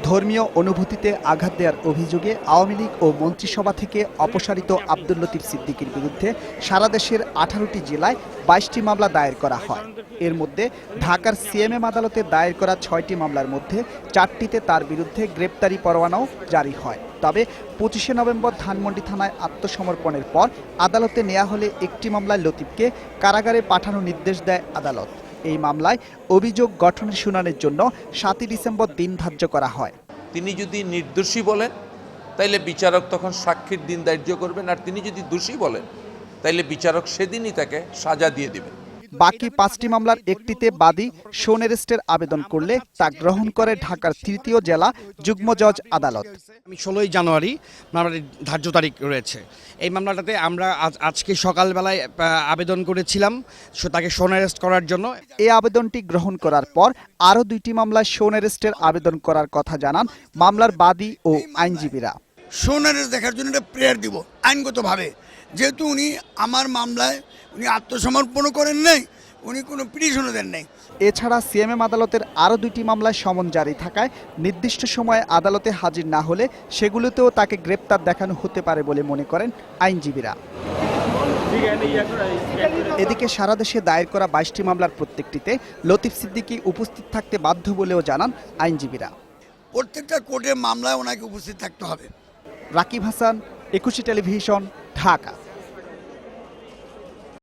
ধর্মীয় অনুভূতিতে আঘাত দেওয়ার অভিযোগে আওয়ামী লীগ ও মন্ত্রিসভা থেকে অপসারিত আব্দুল লতিফ সিদ্দিকীর বিরুদ্ধে সারা দেশের 18টি জেলায় 22টি মামলা দায়ের করা হয়। এর মধ্যে ঢাকার সিএমএম আদালতে দায়ের করা 6টি মামলার মধ্যে 4টিতে তার বিরুদ্ধে গ্রেপ্তারি পরোয়ানাও জারি হয়। তবে 25শে নভেম্বর ধানমন্ডি থানায় আত্মসমর্পণের পর আদালতে নেওয়া হলে একটি মামলায় লতিফকে কারাগারে পাঠানোর নির্দেশ দেয় আদালত। এই মামলায় অভিযোগ গঠনের শুনানির জন্য 7ই ডিসেম্বর দিন ধার্য করা হয়। তিনি যদি নির্দোষী বলেন তাইলে বিচারক তখন সাক্ষীর দিন ধার্য করবেন, আর তিনি যদি দোষী বলেন তাইলে বিচারক সেদিনই তাকে সাজা দিয়ে দিবেন। বাকি 5টি মামলার একটিতে বাদী শোন অ্যারেস্টের আবেদন করলে তা গ্রহণ করে ঢাকার তৃতীয় জেলা যুগ্ম জজ আদালত। 16ই জানুয়ারি মামলাটির ধার্য তারিখ রয়েছে। এই মামলাটাতে আমরা আজকে সকালবেলায় আবেদন করেছিলাম তাকে শোন অ্যারেস্ট করার জন্য। এই আবেদনটি গ্রহণ করার পর আরও 2টি মামলায় শোন অ্যারেস্টের আবেদন করার কথা জানান মামলার বাদী ও আইনজীবীরা। শোন অ্যারেস্ট দেখার জন্য একটা প্রেয়ার দিব আইনগতভাবে, যেহেতু উনি আমার মামলায় উনি আত্মসমর্পণও করেন নাই, উনি কোনো পিটিশনও দেন নাই। এছাড়া সিএমএম আদালতের আরও 2টি মামলায় সমন জারি থাকায় নির্দিষ্ট সময়ে আদালতে হাজির না হলে সেগুলোতেও তাকে গ্রেপ্তার দেখানো হতে পারে বলে মনে করেন আইনজীবীরা। এদিকে সারা দেশে দায়ের করা 22টি মামলার প্রত্যেকটিতে লতিফ সিদ্দিকী উপস্থিত থাকতে বাধ্য বলেও জানান আইনজীবীরা। প্রত্যেকটা কোর্টের মামলায় ওনাকে উপস্থিত থাকতে হবে। রাকিব হাসান, 21 টেলিভিশন, ঢাকা।